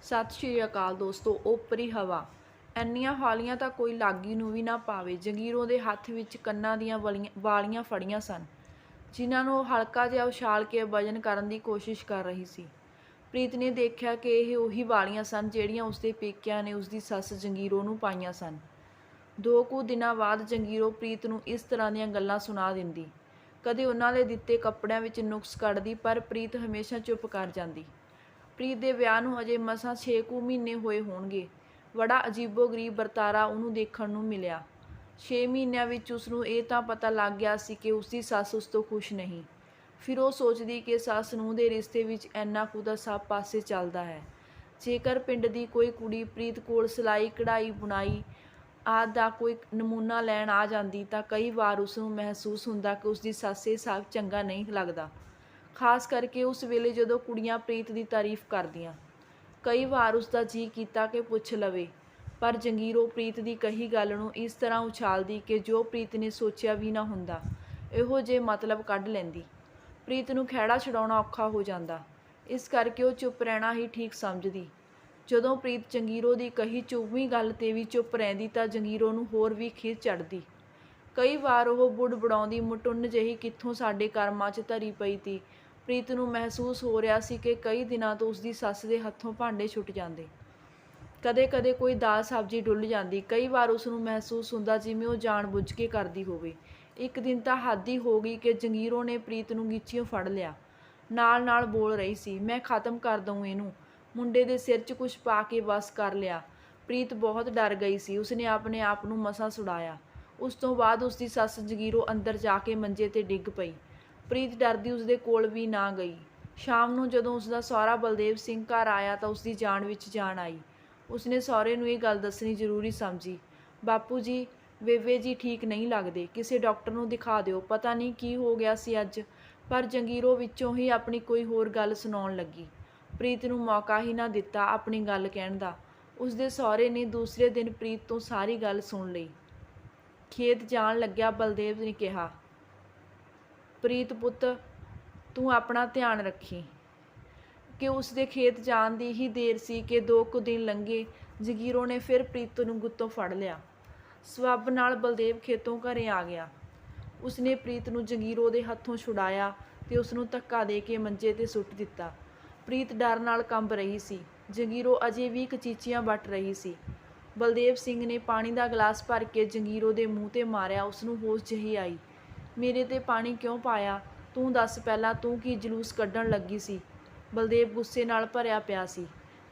ਸਤਿ ਸ਼੍ਰੀ ਅਕਾਲ ਦੋਸਤੋ। ਓਪਰੀ ਹਵਾ ਇੰਨੀਆਂ ਹੌਲੀਆਂ ਤਾਂ ਕੋਈ ਲਾਗੀ ਨੂੰ ਵੀ ਨਾ ਪਾਵੇ। ਜੰਗੀਰੋਂ ਦੇ ਹੱਥ ਵਿੱਚ ਕੰਨਾਂ ਦੀਆਂ ਵਾਲੀਆਂ ਫੜੀਆਂ ਸਨ, ਜਿਨ੍ਹਾਂ ਨੂੰ ਉਹ ਹਲਕਾ ਜਿਹਾ ਉਛਾਲ ਕੇ ਵਜ਼ਨ ਕਰਨ ਦੀ ਕੋਸ਼ਿਸ਼ ਕਰ ਰਹੀ ਸੀ। ਪ੍ਰੀਤ ਨੇ ਦੇਖਿਆ ਕਿ ਇਹ ਉਹੀ ਵਾਲੀਆਂ ਸਨ ਜਿਹੜੀਆਂ ਉਸਦੇ ਪੇਕਿਆਂ ਨੇ ਉਸਦੀ ਸੱਸ ਜੰਗੀਰੋਂ ਨੂੰ ਪਾਈਆਂ ਸਨ। 2 ਕੁ ਦਿਨਾਂ ਬਾਅਦ ਜੰਗੀਰੋਂ ਪ੍ਰੀਤ ਨੂੰ ਇਸ ਤਰ੍ਹਾਂ ਦੀਆਂ ਗੱਲਾਂ ਸੁਣਾ ਦਿੰਦੀ। ਕਦੇ ਉਹਨਾਂ ਦੇ ਦਿੱਤੇ ਕੱਪੜਿਆਂ ਵਿੱਚ ਨੁਕਸ ਕੱਢਦੀ, ਪਰ ਪ੍ਰੀਤ ਹਮੇਸ਼ਾ ਚੁੱਪ ਕਰ ਜਾਂਦੀ। ਪ੍ਰੀਤ ਦੇ ਵਿਆਹ ਨੂੰ ਅਜੇ ਮਸਾਂ 6 ਕੁ ਮਹੀਨੇ ਹੋਏ ਹੋਣਗੇ। ਬੜਾ ਅਜੀਬੋ-ਗਰੀਬ ਵਰਤਾਰਾ ਉਹਨੂੰ ਦੇਖਣ ਨੂੰ ਮਿਲਿਆ। 6 ਮਹੀਨਿਆਂ ਵਿੱਚ ਉਸਨੂੰ ਇਹ ਤਾਂ ਪਤਾ ਲੱਗ ਗਿਆ ਸੀ ਕਿ ਉਸਦੀ ਸੱਸ ਉਸ ਤੋਂ ਖੁਸ਼ ਨਹੀਂ। ਫਿਰ ਉਹ ਸੋਚਦੀ ਕਿ ਸੱਸ ਨੂੰਹ ਦੇ ਰਿਸ਼ਤੇ ਵਿੱਚ ਇੰਨਾ ਕੁ ਤਾਂ ਸਭ ਪਾਸੇ ਚੱਲਦਾ ਹੈ। ਜੇਕਰ ਪਿੰਡ ਦੀ ਕੋਈ ਕੁੜੀ ਪ੍ਰੀਤ ਕੋਲ ਸਿਲਾਈ, ਕਢਾਈ, ਬੁਣਾਈ ਆਦਿ ਦਾ ਕੋਈ ਨਮੂਨਾ ਲੈਣ ਆ ਜਾਂਦੀ ਤਾਂ ਕਈ ਵਾਰ ਉਸਨੂੰ ਮਹਿਸੂਸ ਹੁੰਦਾ ਕਿ ਉਸਦੀ ਸੱਸ ਇਹ ਸਭ ਚੰਗਾ ਨਹੀਂ ਲੱਗਦਾ, ਖਾਸ ਕਰਕੇ ਉਸ ਵੇਲੇ ਜਦੋਂ ਕੁੜੀਆਂ ਪ੍ਰੀਤ ਦੀ ਤਾਰੀਫ ਕਰਦੀਆਂ। ਕਈ ਵਾਰ ਉਸਦਾ ਜੀਅ ਕੀਤਾ ਕਿ ਪੁੱਛ ਲਵੇ, ਪਰ ਜੰਗੀਰੋਂ ਪ੍ਰੀਤ ਦੀ ਕਹੀ ਗੱਲ ਨੂੰ ਇਸ ਤਰ੍ਹਾਂ ਉਛਾਲਦੀ ਕਿ ਜੋ ਪ੍ਰੀਤ ਨੇ ਸੋਚਿਆ ਵੀ ਨਾ ਹੁੰਦਾ, ਇਹੋ ਜਿਹੇ ਮਤਲਬ ਕੱਢ ਲੈਂਦੀ। ਪ੍ਰੀਤ ਨੂੰ ਖਹਿੜਾ ਛੁਡਾਉਣਾ ਔਖਾ ਹੋ ਜਾਂਦਾ, ਇਸ ਕਰਕੇ ਉਹ ਚੁੱਪ ਰਹਿਣਾ ਹੀ ਠੀਕ ਸਮਝਦੀ। ਜਦੋਂ ਪ੍ਰੀਤ ਜੰਗੀਰੋਂ ਦੀ ਕਹੀ ਚੁੱਭਵੀਂ ਗੱਲ 'ਤੇ ਵੀ ਚੁੱਪ ਰਹਿੰਦੀ ਤਾਂ ਜੰਗੀਰੋਂ ਨੂੰ ਹੋਰ ਵੀ ਖਿਝ ਚੜ੍ਹਦੀ। ਕਈ ਵਾਰ ਉਹ ਬੁੜਬੁੜਾਉਂਦੀ, ਮਟੁੰਨ ਜਿਹੀ ਕਿੱਥੋਂ ਸਾਡੇ ਕਰਮਾਂ 'ਚ ਧਰੀ ਪਈ ਤੀ। ਪ੍ਰੀਤ ਨੂੰ ਮਹਿਸੂਸ ਹੋ ਰਿਹਾ ਸੀ ਕਿ ਕਈ ਦਿਨਾਂ ਤੋਂ ਉਸਦੀ ਸੱਸ ਦੇ ਹੱਥੋਂ ਭਾਂਡੇ ਛੁੱਟ ਜਾਂਦੇ। ਕਦੇ-ਕਦੇ ਕੋਈ ਦਾਲ ਸਬਜ਼ੀ ਡੁੱਲ੍ਹ ਜਾਂਦੀ। ਕਈ ਵਾਰ ਉਸਨੂੰ ਮਹਿਸੂਸ ਹੁੰਦਾ ਜਿਵੇਂ ਉਹ ਜਾਣ-ਬੁੱਝ ਕੇ ਕਰਦੀ ਹੋਵੇ। ਇੱਕ ਦਿਨ ਤਾਂ ਹੱਦ ਹੀ ਹੋ ਗਈ ਕਿ ਜੰਗੀਰੋਂ ਨੇ ਪ੍ਰੀਤ ਨੂੰ ਗਿੱਚਿਓਂ ਫੜ ਲਿਆ। ਨਾਲ-ਨਾਲ ਬੋਲ ਰਹੀ ਸੀ, "ਮੈਂ ਖ਼ਤਮ ਕਰ ਦਊਂ ਇਹਨੂੰ।" ਮੁੰਡੇ ਦੇ ਸਿਰ 'ਚ ਕੁਛ ਪਾ ਕੇ ਵੱਸ ਕਰ ਲਿਆ। ਪ੍ਰੀਤ ਬਹੁਤ ਡਰ ਗਈ ਸੀ। ਉਸਨੇ ਆਪਣੇ ਆਪ ਨੂੰ ਮਸਾਂ ਛੁਡਾਇਆ। ਉਸ ਤੋਂ ਬਾਅਦ ਉਸਦੀ ਸੱਸ ਜੰਗੀਰੋਂ ਅੰਦਰ ਜਾ ਕੇ ਮੰਜੇ 'ਤੇ ਡਿੱਗ ਪਈ। ਪ੍ਰੀਤ ਡਰਦੀ ਉਸਦੇ ਕੋਲ ਵੀ ਨਾ ਗਈ। ਸ਼ਾਮ ਨੂੰ ਜਦੋਂ ਉਸਦਾ ਸਹੁਰਾ ਬਲਦੇਵ ਸਿੰਘ ਘਰ ਆਇਆ ਤਾਂ ਉਸਦੀ ਜਾਨ ਵਿੱਚ ਜਾਨ ਆਈ। ਉਸਨੇ ਸਹੁਰੇ ਨੂੰ ਇਹ ਗੱਲ ਦੱਸਣੀ ਜ਼ਰੂਰੀ ਸਮਝੀ। "ਬਾਪੂ ਜੀ, ਬੇਬੇ ਜੀ ਠੀਕ ਨਹੀਂ ਲੱਗਦੇ। ਕਿਸੇ ਡਾਕਟਰ ਨੂੰ ਦਿਖਾ ਦਿਓ। ਪਤਾ ਨਹੀਂ ਕੀ ਹੋ ਗਿਆ ਸੀ ਅੱਜ।" ਪਰ ਜੰਗੀਰੋਂ ਵਿੱਚੋਂ ਹੀ ਆਪਣੀ ਕੋਈ ਹੋਰ ਗੱਲ ਸੁਣਾਉਣ ਲੱਗੀ। ਪ੍ਰੀਤ ਨੂੰ ਮੌਕਾ ਹੀ ਨਾ ਦਿੱਤਾ ਆਪਣੀ ਗੱਲ ਕਹਿਣ ਦਾ। ਉਸਦੇ ਸਹੁਰੇ ਨੇ ਦੂਸਰੇ ਦਿਨ ਪ੍ਰੀਤ ਤੋਂ ਸਾਰੀ ਗੱਲ ਸੁਣ ਲਈ। ਖੇਤ ਜਾਣ ਲੱਗਿਆ ਬਲਦੇਵ ਨੇ ਕਿਹਾ, "ਪ੍ਰੀਤ ਪੁੱਤ, ਤੂੰ ਆਪਣਾ ਧਿਆਨ ਰੱਖੀਂ।" ਕਿ ਉਸਦੇ ਖੇਤ ਜਾਣ ਦੀ ਹੀ ਦੇਰ ਸੀ ਕਿ 2 ਕੁ ਦਿਨ ਲੰਘੇ। ਜੰਗੀਰੋਂ ਨੇ ਫਿਰ ਪ੍ਰੀਤ ਨੂੰ ਗੁੱਤੋਂ ਫੜ ਲਿਆ। ਸਬੱਬ ਨਾਲ ਬਲਦੇਵ ਖੇਤੋਂ ਘਰੇ ਆ ਗਿਆ। ਉਸਨੇ ਪ੍ਰੀਤ ਨੂੰ ਜੰਗੀਰੋਂ ਦੇ ਹੱਥੋਂ ਛੁਡਾਇਆ ਤੇ ਉਸਨੂੰ ਧੱਕਾ ਦੇ ਕੇ ਮੰਜੇ 'ਤੇ ਸੁੱਟ ਦਿੱਤਾ। ਪ੍ਰੀਤ ਡਰ ਨਾਲ ਕੰਬ ਰਹੀ ਸੀ। ਜੰਗੀਰੋਂ ਅਜੇ ਵੀ ਕਚੀਚੀਆਂ ਵੱਟ ਰਹੀ ਸੀ। ਬਲਦੇਵ ਸਿੰਘ ਨੇ ਪਾਣੀ ਦਾ ਗਲਾਸ ਭਰ ਕੇ ਜੰਗੀਰੋਂ ਦੇ ਮੂੰਹ 'ਤੇ ਮਾਰਿਆ। ਉਸਨੂੰ ਹੋਸ਼ ਜਿਹੀ ਆਈ। "ਮੇਰੇ 'ਤੇ ਪਾਣੀ ਕਿਉਂ ਪਾਇਆ? ਤੂੰ ਦੱਸ ਪਹਿਲਾਂ, ਤੂੰ ਕੀ ਜਲੂਸ ਕੱਢਣ ਲੱਗੀ ਸੀ?" ਬਲਦੇਵ ਗੁੱਸੇ ਨਾਲ ਭਰਿਆ ਪਿਆ ਸੀ।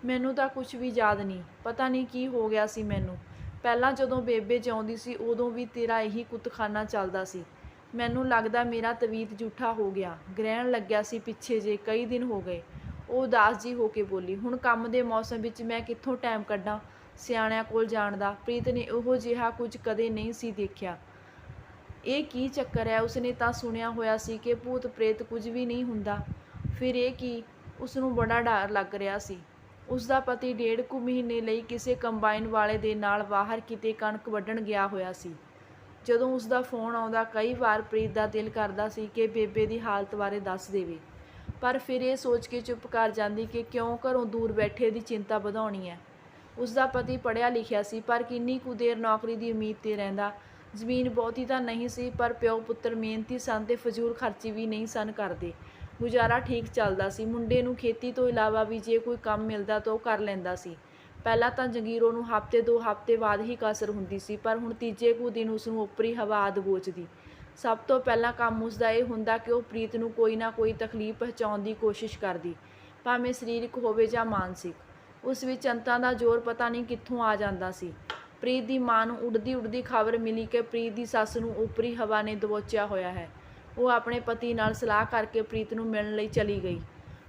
"ਮੈਨੂੰ ਤਾਂ ਕੁਛ ਵੀ ਯਾਦ ਨਹੀਂ। ਪਤਾ ਨਹੀਂ ਕੀ ਹੋ ਗਿਆ ਸੀ ਮੈਨੂੰ। ਪਹਿਲਾਂ ਜਦੋਂ ਬੇਬੇ ਜਿਉਂਦੀ ਸੀ ਉਦੋਂ ਵੀ ਤੇਰਾ ਇਹੀ ਕੁੱਤਖਾਨਾ ਚੱਲਦਾ ਸੀ। ਮੈਨੂੰ ਲੱਗਦਾ ਮੇਰਾ ਤਵੀਤ ਜੂਠਾ ਹੋ ਗਿਆ। ਗ੍ਰਹਿਣ ਲੱਗਿਆ ਸੀ ਪਿੱਛੇ ਜਿਹੇ, ਕਈ ਦਿਨ ਹੋ ਗਏ।" ਉਹ ਉਦਾਸ ਜੀ ਹੋ ਕੇ ਬੋਲੀ। "ਹੁਣ ਕੰਮ ਦੇ ਮੌਸਮ ਵਿੱਚ ਮੈਂ ਕਿੱਥੋਂ ਟਾਈਮ ਕੱਢਾਂ ਸਿਆਣਿਆਂ ਕੋਲ ਜਾਣ ਦਾ?" ਪ੍ਰੀਤ ਨੇ ਉਹੋ ਜਿਹਾ ਕੁਝ ਕਦੇ ਨਹੀਂ ਸੀ ਦੇਖਿਆ। ਇਹ ਕੀ ਚੱਕਰ ਹੈ? ਉਸਨੇ ਤਾਂ ਸੁਣਿਆ ਹੋਇਆ ਸੀ ਕਿ ਭੂਤ-ਪ੍ਰੇਤ ਕੁਝ ਵੀ ਨਹੀਂ ਹੁੰਦਾ। ਫਿਰ ਇਹ ਕੀ? ਉਸਨੂੰ ਬੜਾ ਡਰ ਲੱਗ ਰਿਹਾ ਸੀ। ਉਸਦਾ ਪਤੀ 1.5 ਕੁ ਮਹੀਨੇ ਲਈ ਕਿਸੇ ਕੰਬਾਈਨ ਵਾਲੇ ਦੇ ਨਾਲ ਬਾਹਰ ਕਿਤੇ ਕਣਕ ਵੱਢਣ ਗਿਆ ਹੋਇਆ ਸੀ। ਜਦੋਂ ਉਸਦਾ ਫੋਨ ਆਉਂਦਾ ਕਈ ਵਾਰ ਪ੍ਰੀਤ ਦਾ ਦਿਲ ਕਰਦਾ ਸੀ ਕਿ ਬੇਬੇ ਦੀ ਹਾਲਤ ਬਾਰੇ ਦੱਸ ਦੇਵੇ, ਪਰ ਫਿਰ ਇਹ ਸੋਚ ਕੇ ਚੁੱਪ ਕਰ ਜਾਂਦੀ ਕਿ ਕਿਉਂ ਘਰੋਂ ਦੂਰ ਬੈਠੇ ਦੀ ਚਿੰਤਾ ਵਧਾਉਣੀ ਹੈ। ਉਸਦਾ ਪਤੀ ਪੜ੍ਹਿਆ ਲਿਖਿਆ ਸੀ, ਪਰ ਕਿੰਨੀ ਕੁ ਦੇਰ ਨੌਕਰੀ ਦੀ ਉਮੀਦ 'ਤੇ ਰਹਿੰਦਾ। ਜ਼ਮੀਨ ਬਹੁਤੀ ਤਾਂ ਨਹੀਂ ਸੀ, ਪਰ ਪਿਓ ਪੁੱਤਰ ਮਿਹਨਤੀ ਸਨ ਤੇ ਫਜ਼ੂਲ ਖਰਚੀ ਵੀ ਨਹੀਂ ਸਨ ਕਰਦੇ। ਗੁਜ਼ਾਰਾ ਠੀਕ ਚੱਲਦਾ ਸੀ। ਮੁੰਡੇ ਨੂੰ ਖੇਤੀ ਤੋਂ ਇਲਾਵਾ ਵੀ ਜੇ ਕੋਈ ਕੰਮ ਮਿਲਦਾ ਤਾਂ ਉਹ ਕਰ ਲੈਂਦਾ ਸੀ। ਪਹਿਲਾਂ ਤਾਂ ਜੰਗੀਰੋਂ ਨੂੰ ਹਫ਼ਤੇ 2 ਹਫ਼ਤੇ ਬਾਅਦ ਹੀ ਕਸਰ ਹੁੰਦੀ ਸੀ, ਪਰ ਹੁਣ ਤੀਜੇ ਕੁ ਦਿਨ ਉਸਨੂੰ ਓਪਰੀ ਹਵਾ ਆ ਦਬੋਚਦੀ। ਸਭ ਤੋਂ ਪਹਿਲਾਂ ਕੰਮ ਉਸਦਾ ਇਹ ਹੁੰਦਾ ਕਿ ਉਹ ਪ੍ਰੀਤ ਨੂੰ ਕੋਈ ਨਾ ਕੋਈ ਤਕਲੀਫ ਪਹੁੰਚਾਉਣ ਦੀ ਕੋਸ਼ਿਸ਼ ਕਰਦੀ, ਭਾਵੇਂ ਸਰੀਰਕ ਹੋਵੇ ਜਾਂ ਮਾਨਸਿਕ। ਉਸ ਵਿੱਚ ਅੰਤਾਂ ਦਾ ਜ਼ੋਰ ਪਤਾ ਨਹੀਂ ਕਿੱਥੋਂ ਆ ਜਾਂਦਾ ਸੀ। ਪ੍ਰੀਤ ਦੀ ਮਾਂ ਨੂੰ ਉੱਡਦੀ ਖਬਰ ਮਿਲੀ ਕਿ ਪ੍ਰੀਤ ਦੀ ਸੱਸ ਨੂੰ ਓਪਰੀ ਹਵਾ ਨੇ ਦਬੋਚਿਆ ਹੋਇਆ ਹੈ। ਉਹ ਆਪਣੇ ਪਤੀ ਨਾਲ ਸਲਾਹ ਕਰਕੇ ਪ੍ਰੀਤ ਨੂੰ ਮਿਲਣ ਲਈ ਚਲੀ ਗਈ।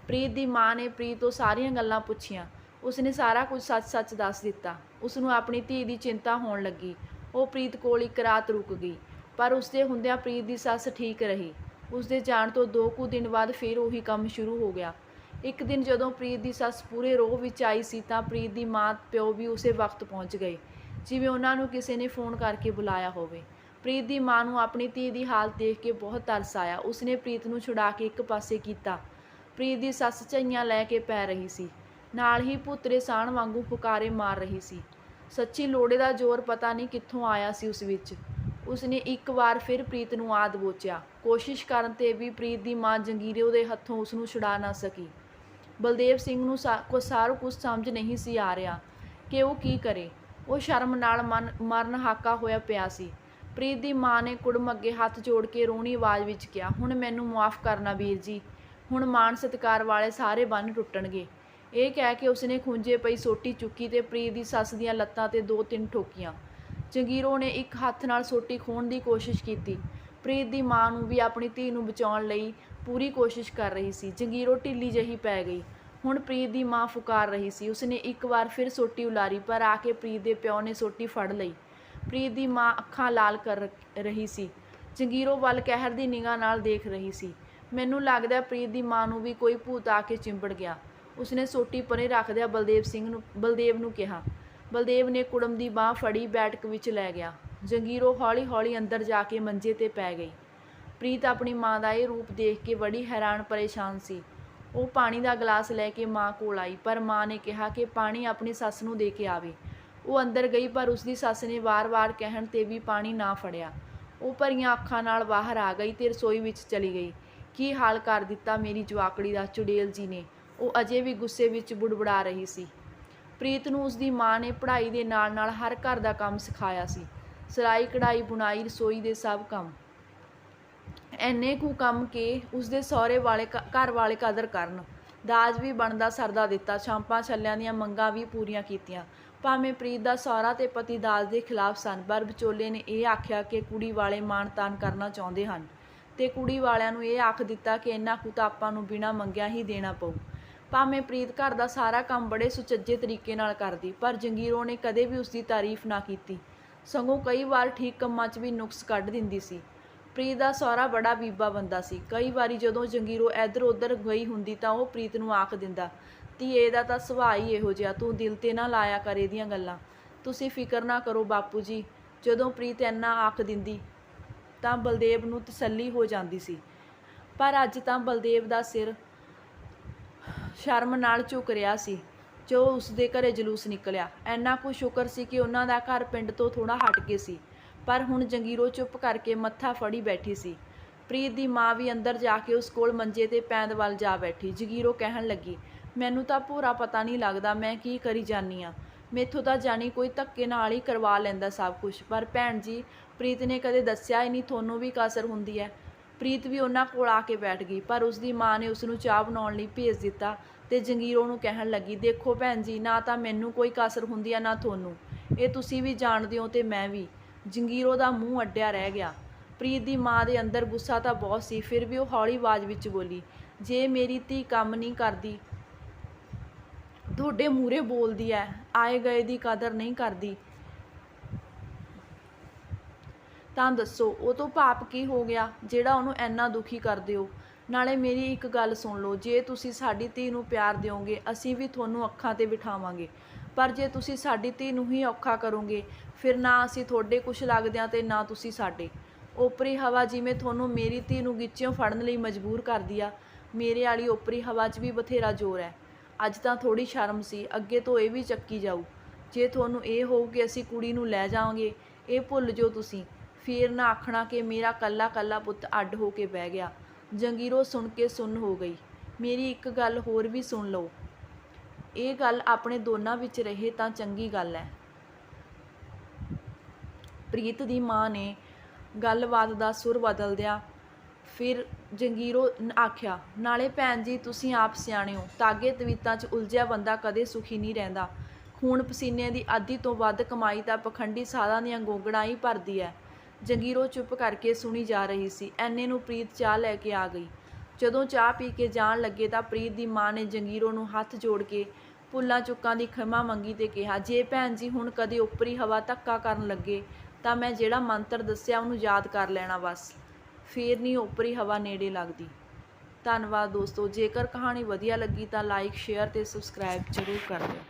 ਪ੍ਰੀਤ ਦੀ ਮਾਂ ਨੇ ਪ੍ਰੀਤ ਤੋਂ ਸਾਰੀਆਂ ਗੱਲਾਂ ਪੁੱਛੀਆਂ। ਉਸਨੇ ਸਾਰਾ ਕੁਝ ਸੱਚ-ਸੱਚ ਦੱਸ ਦਿੱਤਾ। ਉਸਨੂੰ ਆਪਣੀ ਧੀ ਦੀ ਚਿੰਤਾ ਹੋਣ ਲੱਗੀ। ਉਹ ਪ੍ਰੀਤ ਕੋਲ ਇੱਕ ਰਾਤ ਰੁਕ ਗਈ, ਪਰ ਉਸਦੇ ਹੁੰਦਿਆਂ ਪ੍ਰੀਤ ਦੀ ਸੱਸ ਠੀਕ ਰਹੀ। ਉਸਦੇ ਜਾਣ ਤੋਂ 2 ਕੁ ਦਿਨ ਬਾਅਦ ਫਿਰ ਉਹੀ ਕੰਮ ਸ਼ੁਰੂ ਹੋ ਗਿਆ। ਇੱਕ ਦਿਨ ਜਦੋਂ ਪ੍ਰੀਤ ਦੀ ਸੱਸ ਪੂਰੇ ਰੋਹ ਵਿੱਚ ਆਈ ਸੀ ਤਾਂ ਪ੍ਰੀਤ ਦੀ ਮਾਂ ਪਿਓ ਵੀ ਉਸੇ ਵਕਤ ਪਹੁੰਚ ਗਏ, ਜਿਵੇਂ ਉਹਨਾਂ ਨੂੰ ਕਿਸੇ ਨੇ ਫੋਨ ਕਰਕੇ ਬੁਲਾਇਆ ਹੋਵੇ। ਪ੍ਰੀਤ ਦੀ ਮਾਂ ਨੂੰ ਆਪਣੀ ਧੀ ਦੀ ਹਾਲਤ ਦੇਖ ਕੇ ਬਹੁਤ ਤਰਸ ਆਇਆ। ਉਸਨੇ ਪ੍ਰੀਤ ਨੂੰ ਛੁਡਾ ਕੇ ਇੱਕ ਪਾਸੇ ਕੀਤਾ। ਪ੍ਰੀਤ ਦੀ ਸੱਸ ਝਈਆਂ ਲੈ ਕੇ ਪੈ ਰਹੀ ਸੀ। ਨਾਲ ਹੀ ਭੁੱਤਰੇ ਸਾਣ ਵਾਂਗੂ ਪੁਕਾਰੇ ਮਾਰ ਰਹੀ ਸੀ। ਸੱਚੀ ਲੋੜੇ ਦਾ ਜ਼ੋਰ ਪਤਾ ਨਹੀਂ ਕਿੱਥੋਂ ਆਇਆ ਸੀ ਉਸ ਵਿੱਚ। ਉਸਨੇ ਇੱਕ ਵਾਰ ਫਿਰ ਪ੍ਰੀਤ ਨੂੰ ਆ ਦਬੋਚਿਆ। ਕੋਸ਼ਿਸ਼ ਕਰਨ 'ਤੇ ਵੀ ਪ੍ਰੀਤ ਦੀ ਮਾਂ ਜੰਗੀਰੋ ਦੇ ਹੱਥੋਂ ਉਸਨੂੰ ਛੁਡਾ ਨਾ ਸਕੀ। ਬਲਦੇਵ ਸਿੰਘ ਨੂੰ ਸਾਰਾ ਕੁਝ ਸਮਝ ਨਹੀਂ ਸੀ ਆ ਰਿਹਾ ਕਿ ਉਹ ਕੀ ਕਰੇ। ਉਹ ਸ਼ਰਮ ਨਾਲ ਮਰਨ ਹਾਕਾ ਹੋਇਆ ਪਿਆ ਸੀ। ਪ੍ਰੀਤ ਦੀ ਮਾਂ ਨੇ ਕੁੜਮ ਅੱਗੇ ਹੱਥ ਜੋੜ ਕੇ ਰੋਣੀ ਆਵਾਜ਼ ਵਿੱਚ ਕਿਹਾ, ਹੁਣ ਮੈਨੂੰ ਮੁਆਫ਼ ਕਰਨਾ ਵੀਰ ਜੀ, ਹੁਣ ਮਾਣ ਸਤਿਕਾਰ ਵਾਲੇ ਸਾਰੇ ਬੰਨ੍ਹ ਟੁੱਟਣਗੇ। ਇਹ ਕਹਿ ਕੇ ਉਸਨੇ ਖੂੰਜੇ ਪਈ ਸੋਟੀ ਚੁੱਕੀ ਤੇ ਪ੍ਰੀਤ ਦੀ ਸੱਸ ਦੀਆਂ ਲੱਤਾਂ 'ਤੇ 2-3 ਠੋਕੀਆਂ। ਜੰਗੀਰੋ ਨੇ ਇੱਕ ਹੱਥ ਨਾਲ ਸੋਟੀ ਖੋਹਣ ਦੀ ਕੋਸ਼ਿਸ਼ ਕੀਤੀ। ਪ੍ਰੀਤ ਦੀ ਮਾਂ ਨੂੰ ਵੀ ਆਪਣੀ ਧੀ ਨੂੰ ਬਚਾਉਣ ਲਈ ਪੂਰੀ ਕੋਸ਼ਿਸ਼ ਕਰ ਰਹੀ ਸੀ। ਜੰਗੀਰੋ ਢਿੱਲੀ ਜਿਹੀ ਪੈ ਗਈ। ਹੁਣ ਪ੍ਰੀਤ ਦੀ ਮਾਂ ਫੁਕਾਰ ਰਹੀ ਸੀ। ਉਸਨੇ ਇੱਕ ਵਾਰ ਫਿਰ ਸੋਟੀ ਉਲਾਰੀ, ਪਰ ਆ ਕੇ ਪ੍ਰੀਤ ਦੇ ਪਿਓ ਨੇ ਸੋਟੀ ਫੜ ਲਈ। ਪ੍ਰੀਤ ਦੀ ਮਾਂ ਅੱਖਾਂ ਲਾਲ ਕਰ ਰਹੀ ਸੀ। ਜੰਗੀਰੋ ਵੱਲ ਕਹਿਰ ਦੀ ਨਿਗਾਹ ਨਾਲ ਦੇਖ ਰਹੀ ਸੀ। ਮੈਨੂੰ ਲੱਗਦਾ ਪ੍ਰੀਤ ਦੀ ਮਾਂ ਨੂੰ ਵੀ ਕੋਈ ਭੂਤ ਆ ਕੇ ਚਿੰਬੜ ਗਿਆ। ਉਸਨੇ ਸੋਟੀ ਪਰੇ ਰੱਖਦਿਆਂ ਬਲਦੇਵ ਨੂੰ ਕਿਹਾ। ਬਲਦੇਵ ਨੇ ਕੁੜਮ ਦੀ ਬਾਂਹ ਫੜੀ, ਬੈਠਕ ਵਿੱਚ ਲੈ ਗਿਆ। ਜੰਗੀਰੋ ਹੌਲੀ ਹੌਲੀ ਅੰਦਰ ਜਾ ਕੇ ਮੰਜੇ 'ਤੇ ਪੈ ਗਈ। ਪ੍ਰੀਤ ਆਪਣੀ ਮਾਂ ਦਾ ਇਹ ਰੂਪ ਦੇਖ ਕੇ ਬੜੀ ਹੈਰਾਨ ਪਰੇਸ਼ਾਨ ਸੀ। ਉਹ ਪਾਣੀ ਦਾ ਗਲਾਸ ਲੈ ਕੇ ਮਾਂ ਕੋਲ ਆਈ, ਪਰ ਮਾਂ ਨੇ ਕਿਹਾ ਕਿ ਪਾਣੀ ਆਪਣੀ ਸੱਸ ਨੂੰ ਦੇ ਕੇ ਆਵੇ। ਉਹ ਅੰਦਰ ਗਈ, ਪਰ ਉਸਦੀ ਸੱਸ ਨੇ ਵਾਰ-ਵਾਰ ਕਹਿਣ 'ਤੇ ਵੀ ਪਾਣੀ ਨਾ ਫੜਿਆ। ਉਹ ਭਰੀਆਂ ਅੱਖਾਂ ਨਾਲ ਬਾਹਰ ਆ ਗਈ ਤੇ ਰਸੋਈ ਵਿੱਚ ਚਲੀ ਗਈ। ਕੀ ਹਾਲ ਕਰ ਦਿੱਤਾ ਮੇਰੀ ਜਵਾਕੜੀ ਦਾ ਚੁੜੇਲ ਜੀ ਨੇ, ਉਹ ਅਜੇ ਵੀ ਗੁੱਸੇ ਵਿੱਚ ਬੁੜਬੁੜਾ ਰਹੀ ਸੀ। ਪ੍ਰੀਤ ਨੂੰ ਉਸਦੀ ਮਾਂ ਨੇ ਪੜ੍ਹਾਈ ਦੇ ਨਾਲ-ਨਾਲ ਹਰ ਘਰ ਦਾ ਕੰਮ ਸਿਖਾਇਆ ਸੀ। ਸਿਲਾਈ, ਕਢਾਈ, ਬੁਣਾਈ, ਰਸੋਈ ਦੇ ਸਭ ਕੰਮ। ਇੰਨੇ ਕੁ ਕੰਮ ਕਿ ਉਸਦੇ ਸਹੁਰੇ ਵਾਲੇ ਘਰ ਵਾਲੇ ਕਦਰ ਕਰਨ। ਦਾਜ ਵੀ ਬਣਦਾ ਸਰਦਾ ਦਿੱਤਾ, ਛਾਂਪਾਂ ਛੱਲਿਆਂ ਦੀਆਂ ਮੰਗਾਂ ਵੀ ਪੂਰੀਆਂ ਕੀਤੀਆਂ। ਭਾਵੇਂ ਪ੍ਰੀਤ ਦਾ ਸਹੁਰਾ ਤੇ ਪਤੀ ਦਾਜ ਦੇ ਖਿਲਾਫ ਸਨ, ਪਰ ਵਿਚੋਲੇ ਨੇ ਇਹ ਆਖਿਆ ਕਿ ਕੁੜੀ ਵਾਲੇ ਮਾਣ-ਤਾਣ ਕਰਨਾ ਚਾਹੁੰਦੇ ਹਨ ਤੇ ਕੁੜੀ ਵਾਲਿਆਂ ਨੂੰ ਇਹ ਆਖ ਦਿੱਤਾ ਕਿ ਇੰਨਾ ਕੁ ਤਾਂ ਆਪਾਂ ਨੂੰ ਬਿਨਾਂ ਮੰਗਿਆਂ ਹੀ ਦੇਣਾ ਪਊ। ਭਾਵੇਂ ਪ੍ਰੀਤ ਘਰ ਦਾ ਸਾਰਾ ਕੰਮ ਬੜੇ ਸੁਚੱਜੇ ਤਰੀਕੇ ਨਾਲ ਕਰਦੀ, ਪਰ ਜੰਗੀਰੋ ਨੇ ਕਦੇ ਵੀ ਉਸਦੀ ਤਾਰੀਫ ਨਾ ਕੀਤੀ, ਸਗੋਂ ਕਈ ਵਾਰ ਠੀਕ ਕੰਮਾਂ 'ਚ ਵੀ ਨੁਕਸ ਕੱਢ ਦਿੰਦੀ ਸੀ। ਪ੍ਰੀਤ ਦਾ ਸਹੁਰਾ ਬੜਾ ਬੀਬਾ ਬੰਦਾ ਸੀ। ਕਈ ਵਾਰੀ ਜਦੋਂ ਜੰਗੀਰੋ ਇੱਧਰ ਉੱਧਰ ਗਈ ਹੁੰਦੀ ਤਾਂ ਉਹ ਪ੍ਰੀਤ ਨੂੰ ਆਖ ਦਿੰਦਾ, ਧੀਏ ਦਾ ਤਾਂ ਸੁਭਾਅ ਹੀ ਇਹੋ ਜਿਹਾ, ਤੂੰ ਦਿਲ 'ਤੇ ਨਾ ਲਾਇਆ ਕਰ ਇਹਦੀਆਂ ਗੱਲਾਂ, ਤੁਸੀਂ ਫਿਕਰ ਨਾ ਕਰੋ ਬਾਪੂ ਜੀ। ਜਦੋਂ ਪ੍ਰੀਤ ਇੰਨਾ ਆਖ ਦਿੰਦੀ ਤਾਂ ਬਲਦੇਵ ਨੂੰ ਤਸੱਲੀ ਹੋ ਜਾਂਦੀ ਸੀ। ਪਰ ਅੱਜ ਤਾਂ ਬਲਦੇਵ ਦਾ ਸਿਰ ਸ਼ਰਮ ਨਾਲ ਝੁਕ ਰਿਹਾ ਸੀ ਜੋ ਉਸਦੇ ਘਰੇ ਜਲੂਸ ਨਿਕਲਿਆ। ਇੰਨਾ ਕੁ ਸ਼ੁਕਰ ਸੀ ਕਿ ਉਹਨਾਂ ਦਾ ਘਰ ਪਿੰਡ ਤੋਂ ਥੋੜ੍ਹਾ ਹਟ ਕੇ ਸੀ, ਪਰ ਹੁਣ ਜੰਗੀਰੋ ਚੁੱਪ ਕਰਕੇ ਮੱਥਾ ਫੜੀ ਬੈਠੀ ਸੀ। ਪ੍ਰੀਤ ਦੀ ਮਾਂ ਵੀ ਅੰਦਰ ਜਾ ਕੇ ਉਸ ਕੋਲ ਮੰਜੇ 'ਤੇ ਪੈਂਦ ਵੱਲ ਜਾ ਬੈਠੀ। ਜੰਗੀਰੋ ਕਹਿਣ ਲੱਗੀ, ਮੈਨੂੰ ਤਾਂ ਭੋਰਾ ਪਤਾ ਨਹੀਂ ਲੱਗਦਾ ਮੈਂ ਕੀ ਕਰੀ ਜਾਂਦੀ ਹਾਂ। ਮੈਥੋਂ ਤਾਂ ਜਾਣੀ ਕੋਈ ਧੱਕੇ ਨਾਲ ਹੀ ਕਰਵਾ ਲੈਂਦਾ ਸਭ ਕੁਝ। ਪਰ ਭੈਣ ਜੀ, ਪ੍ਰੀਤ ਨੇ ਕਦੇ ਦੱਸਿਆ ਹੀ ਨਹੀਂ ਤੁਹਾਨੂੰ ਵੀ ਕਸਰ ਹੁੰਦੀ ਹੈ। ਪ੍ਰੀਤ ਵੀ ਉਹਨਾਂ ਕੋਲ ਆ ਕੇ ਬੈਠ ਗਈ, ਪਰ ਉਸਦੀ ਮਾਂ ਨੇ ਉਸਨੂੰ ਚਾਹ ਬਣਾਉਣ ਲਈ ਭੇਜ ਦਿੱਤਾ ਤੇ ਜੰਗੀਰੋ ਨੂੰ ਕਹਿਣ ਲੱਗੀ, ਦੇਖੋ ਭੈਣ ਜੀ, ਨਾ ਤਾਂ ਮੈਨੂੰ ਕੋਈ ਕਸਰ ਹੁੰਦੀ ਹੈ ਨਾ ਤੁਹਾਨੂੰ, ਇਹ ਤੁਸੀਂ ਵੀ ਜਾਣਦੇ ਹੋ ਤੇ ਮੈਂ ਵੀ। ਜੰਗੀਰੋ ਦਾ ਮੂੰਹ ਅੱਡਿਆ ਰਹਿ ਗਿਆ। ਪ੍ਰੀਤ ਦੀ ਮਾਂ ਦੇ ਅੰਦਰ ਗੁੱਸਾ ਤਾਂ ਬਹੁਤ ਸੀ, ਫਿਰ ਵੀ ਉਹ ਹੌਲੀ ਆਵਾਜ਼ ਵਿੱਚ ਬੋਲੀ, ਜੇ ਮੇਰੀ ਧੀ ਕੰਮ ਨਹੀਂ ਕਰਦੀ, ਤੁਹਾਡੇ ਮੂਹਰੇ ਬੋਲਦੀ ਐ, ਆਏ ਗਏ ਦੀ ਕਦਰ ਨਹੀਂ ਕਰਦੀ, ਤਾਂ ਦੱਸੋ ਉਹ ਤੋਂ ਭਾਪ ਕੀ ਹੋ ਗਿਆ ਜਿਹੜਾ ਉਹਨੂੰ ਇੰਨਾ ਦੁਖੀ ਕਰਦੇ ਹੋ। ਨਾਲੇ ਮੇਰੀ ਇੱਕ ਗੱਲ ਸੁਣ ਲਓ, ਜੇ ਤੁਸੀਂ ਸਾਡੀ ਧੀ ਨੂੰ ਪਿਆਰ ਦਿਓਗੇ ਅਸੀਂ ਵੀ ਤੁਹਾਨੂੰ ਅੱਖਾਂ 'ਤੇ ਬਿਠਾਵਾਂਗੇ, ਪਰ ਜੇ ਤੁਸੀਂ ਸਾਡੀ ਧੀ ਨੂੰ ਹੀ ਔਖਾ ਕਰੋਗੇ ਫਿਰ ਨਾ ਅਸੀਂ ਤੁਹਾਡੇ ਕੁਛ ਲੱਗਦਿਆਂ ਤੇ ਨਾ ਤੁਸੀਂ ਸਾਡੇ। ਓਪਰੀ ਹਵਾ ਜਿਵੇਂ ਤੁਹਾਨੂੰ ਮੇਰੀ ਧੀ ਨੂੰ ਗਿੱਚਿਓਂ ਫੜਨ ਲਈ ਮਜਬੂਰ ਕਰਦੀ ਆ, ਮੇਰੇ ਵਾਲੀ ਓਪਰੀ ਹਵਾ 'ਚ ਵੀ ਬਥੇਰਾ ਜ਼ੋਰ ਹੈ। ਅੱਜ ਤਾਂ ਥੋੜ੍ਹੀ ਸ਼ਰਮ ਸੀ, ਅੱਗੇ ਤੋਂ ਇਹ ਵੀ ਚੱਕੀ ਜਾਊ। ਜੇ ਤੁਹਾਨੂੰ ਇਹ ਹੋਊ ਕਿ ਅਸੀਂ ਕੁੜੀ ਨੂੰ ਲੈ ਜਾਵਾਂਗੇ, ਇਹ ਭੁੱਲ ਜਾਓ ਤੁਸੀਂ, ਫੇਰ ਨਾ ਆਖਣਾ ਕਿ ਮੇਰਾ ਕੱਲਾ ਕੱਲਾ ਪੁੱਤ ਅੱਡ ਹੋ ਕੇ ਬਹਿ ਗਿਆ। ਜੰਗੀਰੋ ਸੁਣ ਕੇ ਸੁੰਨ ਹੋ ਗਈ। ਮੇਰੀ ਇੱਕ ਗੱਲ ਹੋਰ ਵੀ ਸੁਣ ਲਓ, ਇਹ ਗੱਲ ਆਪਣੇ ਦੋਨਾਂ ਵਿੱਚ ਰਹੇ ਤਾਂ ਚੰਗੀ ਗੱਲ ਹੈ। ਪ੍ਰੀਤ ਦੀ ਮਾਂ ਨੇ ਗੱਲਬਾਤ ਦਾ ਸੁਰ ਬਦਲਦਿਆਂ ਫਿਰ ਜੰਗੀਰੋ ਆਖਿਆ, ਨਾਲੇ ਭੈਣ ਜੀ ਤੁਸੀਂ ਆਪ ਸਿਆਣੇ ਹੋ, ਤਾਗੇ ਤਵੀਤਾਂ 'ਚ ਉਲਝਿਆ ਬੰਦਾ ਕਦੇ ਸੁਖੀ ਨਹੀਂ ਰਹਿੰਦਾ। ਖੂਨ ਪਸੀਨੇ ਦੀ ਅੱਧੀ ਤੋਂ ਵੱਧ ਕਮਾਈ ਤਾਂ ਪਖੰਡੀ ਸਾਧਾਂ ਦੀਆਂ ਗੋਗੜਾਂ ਹੀ ਭਰਦੀ ਹੈ। ਜੰਗੀਰੋ ਚੁੱਪ ਕਰਕੇ ਸੁਣੀ ਜਾ ਰਹੀ ਸੀ। ਐਨੇ ਨੂੰ ਪ੍ਰੀਤ ਚਾਹ ਲੈ ਕੇ ਆ ਗਈ। ਜਦੋਂ ਚਾਹ ਪੀ ਕੇ ਜਾਣ ਲੱਗੇ ਤਾਂ ਪ੍ਰੀਤ ਦੀ ਮਾਂ ਨੇ ਜੰਗੀਰੋ ਨੂੰ ਹੱਥ ਜੋੜ ਕੇ ਭੁੱਲਾਂ ਚੁੱਕਾਂ ਦੀ ਖਿਮਾ ਮੰਗੀ ਤੇ ਕਿਹਾ, ਜੇ ਭੈਣ ਜੀ ਹੁਣ ਕਦੇ ਉੱਪਰੀ ਹਵਾ ਧੱਕਾ ਕਰਨ ਲੱਗੇ ਤਾਂ ਮੈਂ ਜਿਹੜਾ ਮੰਤਰ ਦੱਸਿਆ ਉਹਨੂੰ ਯਾਦ ਕਰ ਲੈਣਾ ਬਸ, ਫੇਰ ਨਹੀਂ ਉੱਪਰੀ ਹਵਾ ਨੇੜੇ ਲੱਗਦੀ। ਧੰਨਵਾਦ ਦੋਸਤੋ। ਜੇਕਰ ਕਹਾਣੀ ਵਧੀਆ ਲੱਗੀ ਤਾਂ ਲਾਈਕ, ਸ਼ੇਅਰ ਤੇ ਸਬਸਕ੍ਰਾਈਬ ਜ਼ਰੂਰ ਕਰ ਦਿਓ।